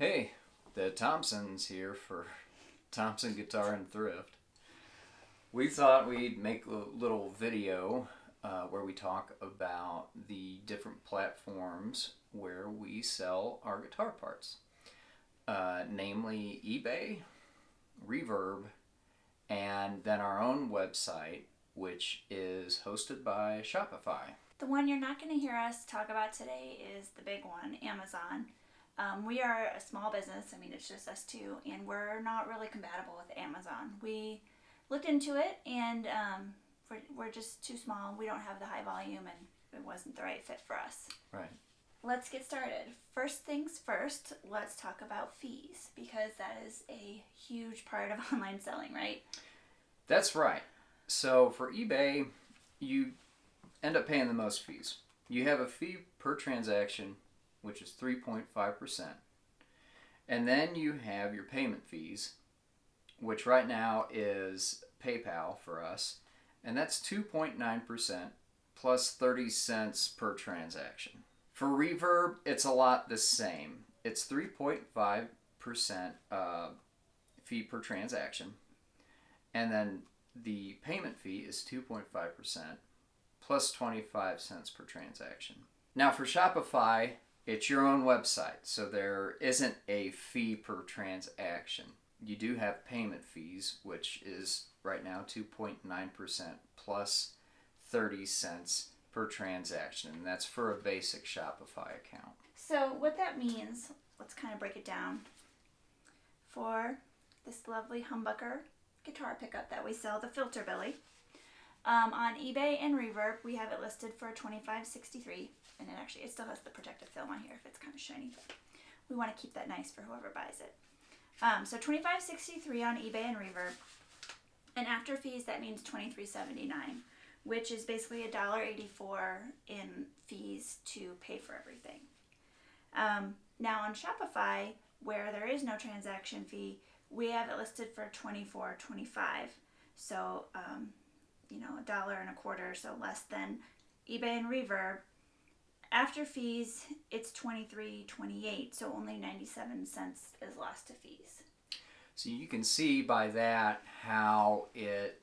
Hey, the Thompsons here for Thompson Guitar and Thrift. We thought we'd make a little video where we talk about the different platforms where we sell our guitar parts, namely eBay, Reverb, and then our own website, which is hosted by Shopify. The one you're not going to hear us talk about today is the big one, Amazon. We are a small business. I mean, it's just us two, and we're not really compatible with Amazon. We looked into it, and we're just too small. We don't have the high volume, and it wasn't the right fit for us. Right. Let's get started. First things first, let's talk about fees, because that is a huge part of online selling, right? That's right. So for eBay, you end up paying the most fees. You have a fee per transaction, which is 3.5%. And then you have your payment fees, which right now is PayPal for us, and that's 2.9% plus 30 cents per transaction. For Reverb, it's a lot the same. It's 3.5% fee per transaction, and then the payment fee is 2.5% plus 25 cents per transaction. Now for Shopify, it's your own website, so there isn't a fee per transaction. You do have payment fees, which is right now 2.9% plus 30 cents per transaction, and that's for a basic Shopify account. So what that means, let's kind of break it down. For this lovely humbucker guitar pickup that we sell, the Filter Billy, on eBay and Reverb, we have it listed for $25.63, and it still has the protective film on here if it's kind of shiny, but we want to keep that nice for whoever buys it. So $25.63 on eBay and Reverb, and after fees that means $23.79, which is basically $1.84 in fees to pay for everything. Now on Shopify, where there is no transaction fee, we have it listed for $24.25. So $1.25, so less than eBay and Reverb. After fees, it's $23.28, so only 97 cents is lost to fees. So you can see by that how it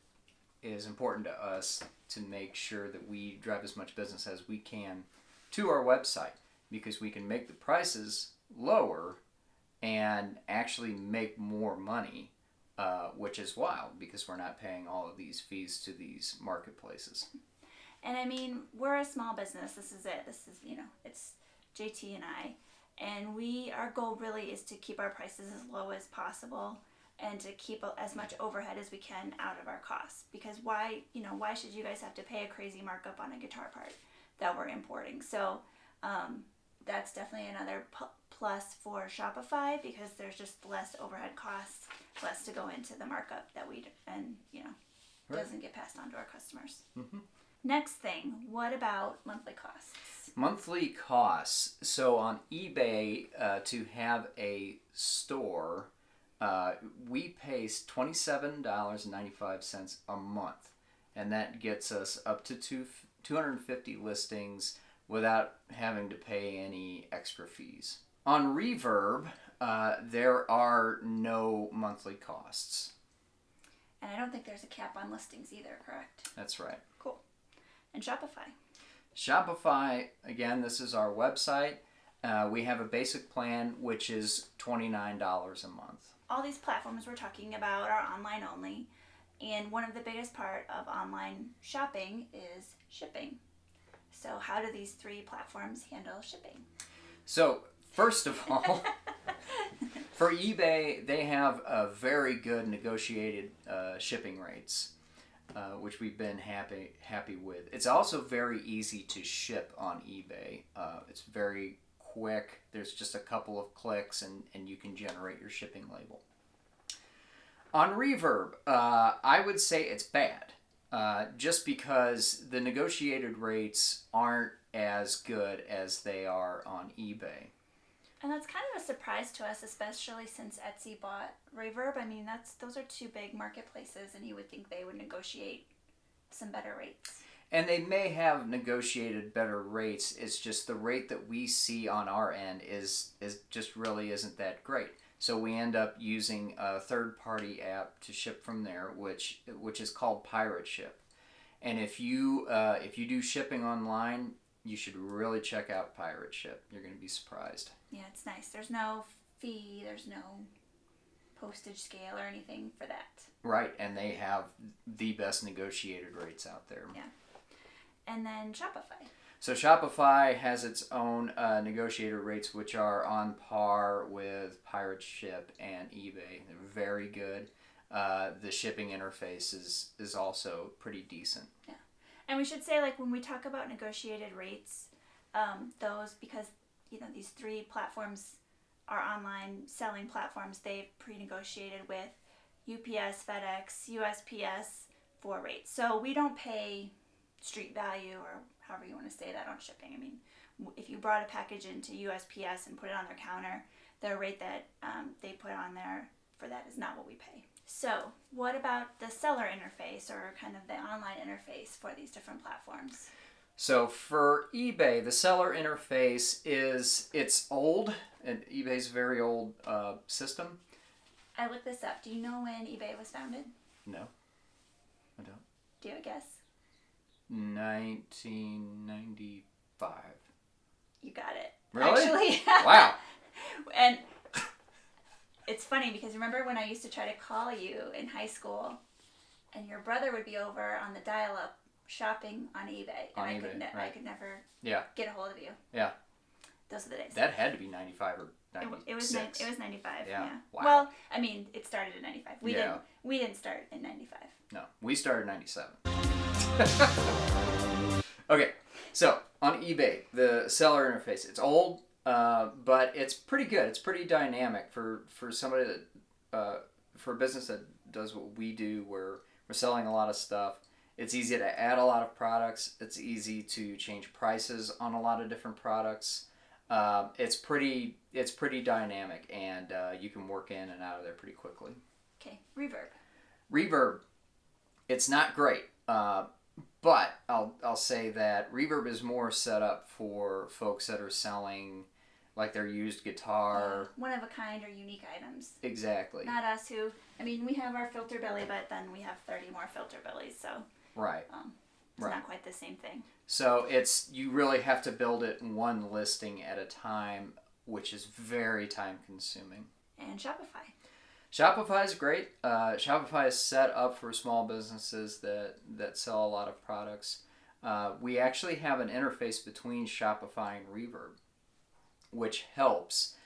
is important to us to make sure that we drive as much business as we can to our website, because we can make the prices lower and actually make more money, which is wild because we're not paying all of these fees to these marketplaces. And I mean, we're a small business. This is it. This is, it's JT and I. And our goal really is to keep our prices as low as possible and to keep as much overhead as we can out of our costs. Because why should you guys have to pay a crazy markup on a guitar part that we're importing? So that's definitely another plus for Shopify, because there's just less overhead costs, less to go into the markup that doesn't get passed on to our customers. Mm-hmm. Next thing, what about monthly costs? Monthly costs. So on eBay, to have a store, we pay $27.95 a month, and that gets us up to 250 listings without having to pay any extra fees. On Reverb, there are no monthly costs. And I don't think there's a cap on listings either, correct? That's right. Cool. And Shopify? Shopify, again, this is our website. We have a basic plan, which is $29 a month. All these platforms we're talking about are online only, and one of the biggest part of online shopping is shipping. So how do these three platforms handle shipping? So first of all, for eBay, they have a very good negotiated shipping rates, which we've been happy with. It's also very easy to ship on eBay. It's very quick. There's just a couple of clicks and you can generate your shipping label. On Reverb, I would say it's bad, just because the negotiated rates aren't as good as they are on eBay. And that's kind of a surprise to us, especially since Etsy bought Reverb. I mean, those are two big marketplaces, and you would think they would negotiate some better rates. And they may have negotiated better rates. It's just the rate that we see on our end is just really isn't that great. So we end up using a third-party app to ship from there, which is called Pirate Ship. And if you do shipping online, you should really check out Pirate Ship. You're going to be surprised. Yeah, it's nice. There's no fee. There's no postage scale or anything for that. Right, and they have the best negotiated rates out there. Yeah. And then Shopify. So Shopify has its own negotiated rates, which are on par with Pirate Ship and eBay. They're very good. The shipping interface is also pretty decent. Yeah. And we should say, like, when we talk about negotiated rates, those, because, these 3 platforms are online selling platforms, they've pre-negotiated with UPS, FedEx, USPS for rates. So we don't pay street value or however you want to say that on shipping. I mean, if you brought a package into USPS and put it on their counter, the rate that they put on there for that is not what we pay. So what about the seller interface or kind of the online interface for these different platforms? So for eBay, the seller interface it's old, and eBay's a very old system. I looked this up. Do you know when eBay was founded? No, I don't. Do you have a guess? 1995. You got it. Really? Actually, Wow. And it's funny because remember when I used to try to call you in high school, and your brother would be over on the dial-up shopping on eBay, and I could never get a hold of you. Yeah. Those are the days. That had to be 95 or 96. It was 95. Yeah. Wow. Well, I mean, it started in 95. We didn't start in 95. No, we started in 97. Okay, so on eBay, the seller interface, it's old, but it's pretty good. It's pretty dynamic for somebody that for a business that does what we do, where we're selling a lot of stuff. It's easy to add a lot of products. It's easy to change prices on a lot of different products. It's pretty dynamic, and you can work in and out of there pretty quickly. Okay, Reverb. Reverb, it's not great, but I'll say that Reverb is more set up for folks that are selling like their used guitar. One of a kind or unique items. Exactly. Not us who, we have our filter belly, but then we have 30 more filter bellies, so. Right. It's not quite the same thing. So you really have to build it one listing at a time, which is very time consuming. And Shopify. Shopify is great. Shopify is set up for small businesses that sell a lot of products. We actually have an interface between Shopify and Reverb, which helps.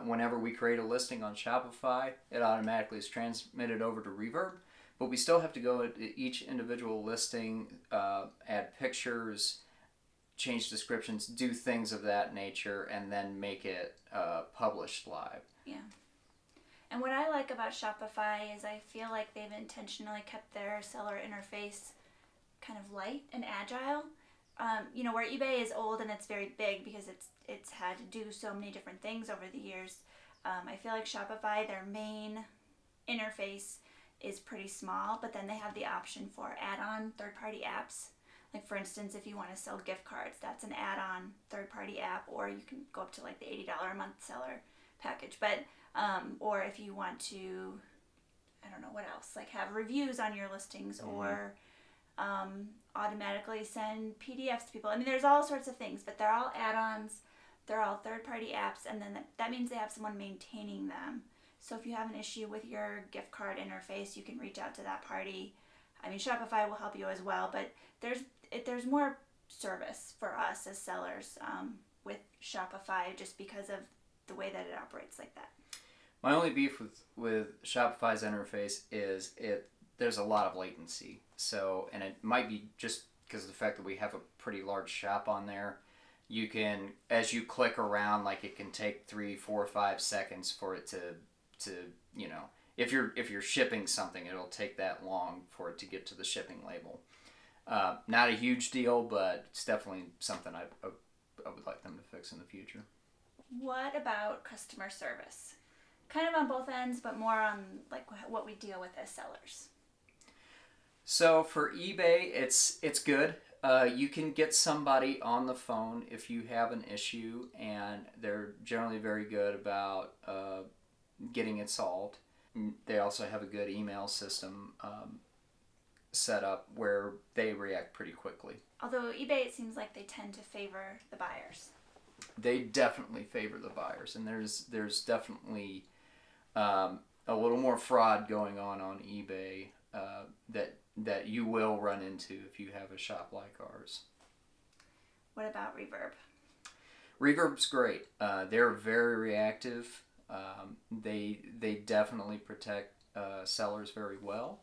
Whenever we create a listing on Shopify, it automatically is transmitted over to Reverb, but we still have to go to each individual listing, add pictures, change descriptions, do things of that nature, and then make it published live. Yeah. And what I like about Shopify is I feel like they've intentionally kept their seller interface kind of light and agile. Where eBay is old and it's very big because it's had to do so many different things over the years. I feel like Shopify, their main interface is pretty small, but then they have the option for add-on third-party apps. Like, for instance, if you want to sell gift cards, that's an add-on third-party app, or you can go up to like the $80 a month seller package. But or if you want to, I don't know what else, like have reviews on your listings, or automatically send PDFs to people. There's all sorts of things, but they're all add-ons, they're all third-party apps, and then that means they have someone maintaining them. So if you have an issue with your gift card interface, you can reach out to that party. Shopify will help you as well, but there's more service for us as sellers with Shopify just because of the way that it operates like that. My only beef with Shopify's interface is there's a lot of latency. So, and it might be just because of the fact that we have a pretty large shop on there. You can, as you click around, like it can take 3, 4, 5 seconds for it to if you're shipping something, it'll take that long for it to get to the shipping label. Not a huge deal, but it's definitely something I would like them to fix in the future. What about customer service? Kind of on both ends, but more on like what we deal with as sellers. So for eBay, it's good. You can get somebody on the phone if you have an issue, and they're generally very good about getting it solved. They also have a good email system set up where they react pretty quickly. Although eBay, it seems like they tend to favor the buyers. They definitely favor the buyers, and there's definitely a little more fraud going on eBay that you will run into if you have a shop like ours. What about Reverb? Reverb's great. They're very reactive. They definitely protect sellers very well.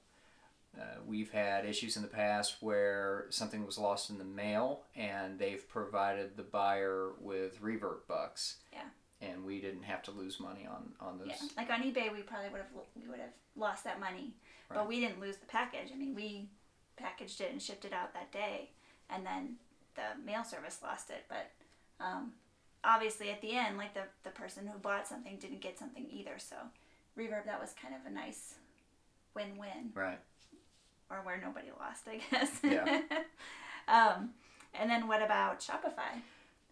We've had issues in the past where something was lost in the mail, and they've provided the buyer with Reverb bucks. Yeah. And we didn't have to lose money on those. Yeah, like on eBay, we probably would have lost that money, Right. but we didn't lose the package. I mean, we packaged it and shipped it out that day, and then the mail service lost it. But obviously, at the end, like the person who bought something didn't get something either. So, Reverb, that was kind of a nice win-win. Right. Or where nobody lost, I guess. Yeah. And then what about Shopify?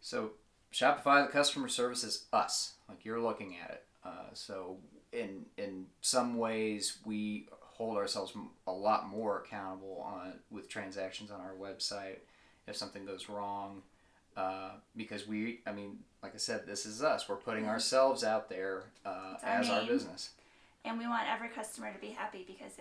So Shopify, the customer service is us. Like you're looking at it. So in some ways, we hold ourselves a lot more accountable with transactions on our website if something goes wrong. Because like I said, this is us. We're putting ourselves out there as our business. And we want every customer to be happy, because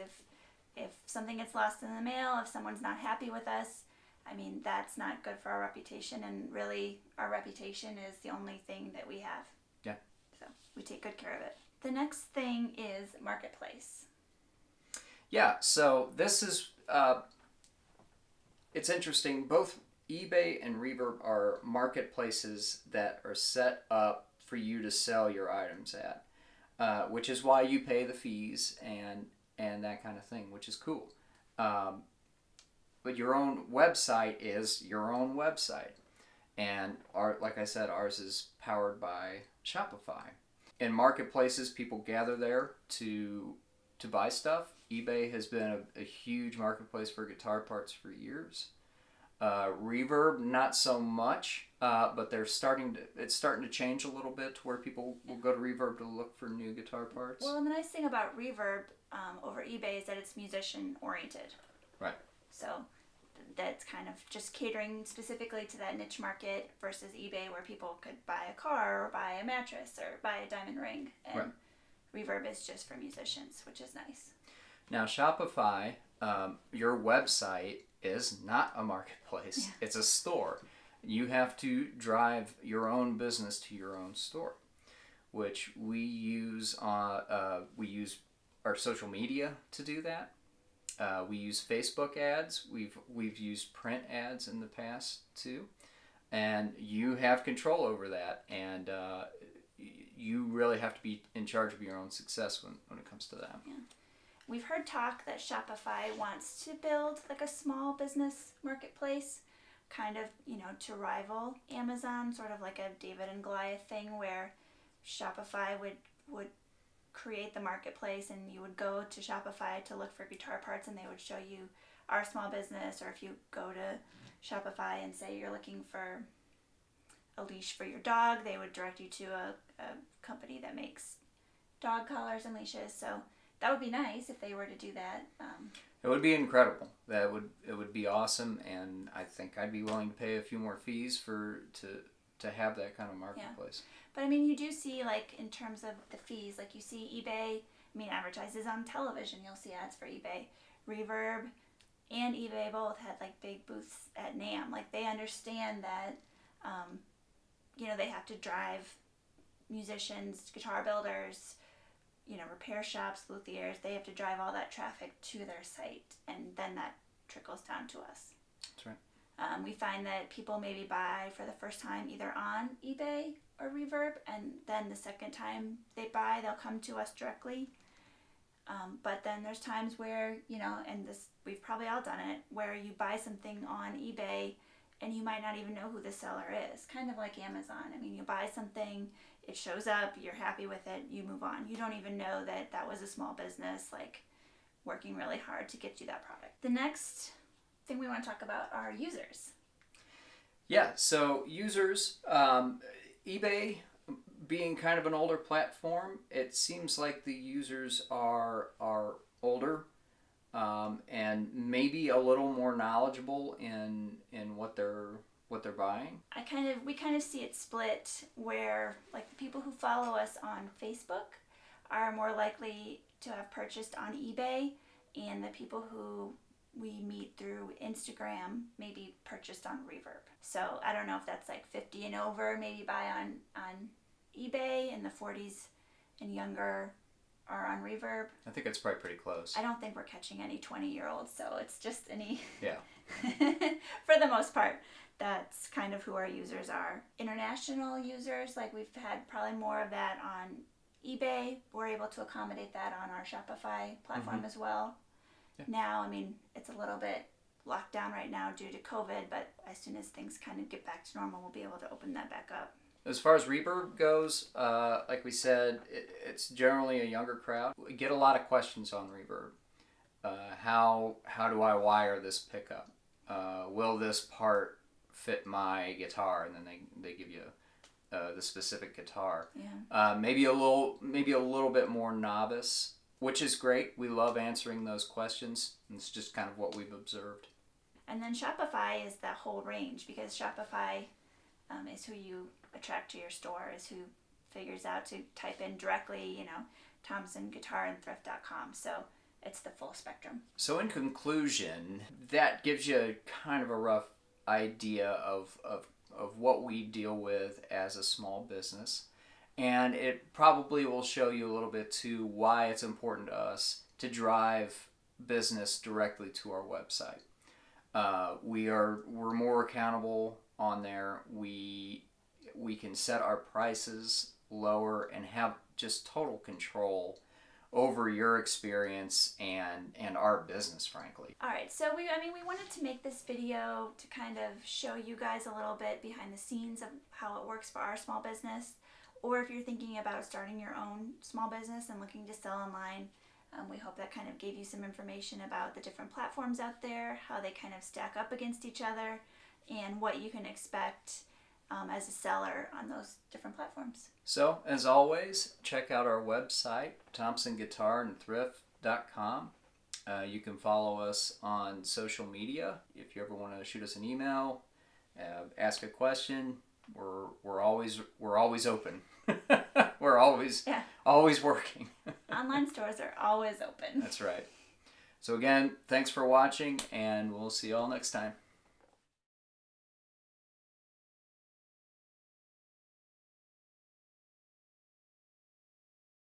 if something gets lost in the mail, if someone's not happy with us, I mean, that's not good for our reputation, and really our reputation is the only thing that we have. Yeah. So we take good care of it. The next thing is Marketplace. Yeah, so this is, it's interesting. Both eBay and Reverb are marketplaces that are set up for you to sell your items at, which is why you pay the fees and that kind of thing, which is cool. But your own website is your own website. And like I said, ours is powered by Shopify. In marketplaces, people gather there to buy stuff. eBay has been a huge marketplace for guitar parts for years. Reverb, not so much, but it's starting to change a little bit to where people will go to Reverb to look for new guitar parts. Well, and the nice thing about Reverb over eBay is that it's musician oriented. Right. So that's kind of just catering specifically to that niche market versus eBay, where people could buy a car or buy a mattress or buy a diamond ring. And right. Reverb is just for musicians, which is nice. Now, Shopify, your website is not a marketplace. Yeah. It's a store. You have to drive your own business to your own store, which we use our social media to do that. We use Facebook ads. We've used print ads in the past too, and you have control over that. And you really have to be in charge of your own success when it comes to that. Yeah. We've heard talk that Shopify wants to build like a small business marketplace, kind of, to rival Amazon, sort of like a David and Goliath thing, where Shopify would create the marketplace, and you would go to Shopify to look for guitar parts, and they would show you our small business. Or if you go to Shopify and say you're looking for a leash for your dog, they would direct you to a company that makes dog collars and leashes. So that would be nice if they were to do that. It would be incredible. It would be awesome, and I think I'd be willing to pay a few more fees to have that kind of marketplace. Yeah. But I mean, you do see, like, in terms of the fees, like you see eBay, advertises on television. You'll see ads for eBay. Reverb and eBay both had like big booths at NAMM. Like, they understand that, they have to drive musicians, guitar builders, repair shops, luthiers. They have to drive all that traffic to their site, and then that trickles down to us. That's right. We find that people maybe buy for the first time either on eBay or Reverb, and then the second time they buy, they'll come to us directly. But then there's times where, and this, we've probably all done it, where you buy something on eBay and you might not even know who the seller is. Kind of like Amazon. You buy something, it shows up, you're happy with it, you move on. You don't even know that was a small business, like, working really hard to get you that product. The next thing we want to talk about are users. Yeah, so users, eBay being kind of an older platform, it seems like the users are older, and maybe a little more knowledgeable in what they're buying. We kind of see it split where like the people who follow us on Facebook are more likely to have purchased on eBay, and the people who we meet through Instagram maybe purchased on Reverb. So I don't know if that's like 50 and over maybe buy on eBay, and the 40s and younger are on Reverb. I think it's probably pretty close. I don't think we're catching any 20-year-olds, so it's just any... Yeah. For the most part, that's kind of who our users are. International users, like we've had probably more of that on eBay. We're able to accommodate that on our Shopify platform as well. Yeah. Now, I mean, it's a little bit locked down right now due to COVID, but as soon as things kind of get back to normal, we'll be able to open that back up. As far as Reverb goes, like we said, it's generally a younger crowd. We get a lot of questions on Reverb. How do I wire this pickup? Will this part fit my guitar? And then they give you the specific guitar. Yeah. Maybe a little bit more novice, which is great. We love answering those questions. It's just kind of what we've observed. And then Shopify is the whole range, because Shopify is who you attract to your store, is who figures out to type in directly, ThompsonGuitarandThrift.com. So it's the full spectrum. So in conclusion, that gives you kind of a rough idea of what we deal with as a small business. And it probably will show you a little bit too why it's important to us to drive business directly to our website. We're more accountable on there. We can set our prices lower and have just total control over your experience and our business, frankly. All right, so we wanted to make this video to kind of show you guys a little bit behind the scenes of how it works for our small business, or if you're thinking about starting your own small business and looking to sell online. We hope that kind of gave you some information about the different platforms out there, how they kind of stack up against each other, and what you can expect as a seller on those different platforms. So, as always, check out our website, ThompsonGuitarandThrift.com. You can follow us on social media. If you ever want to shoot us an email, ask a question, we're always open. We're always working. Online stores are always open. That's right. So again, thanks for watching, and we'll see you all next time.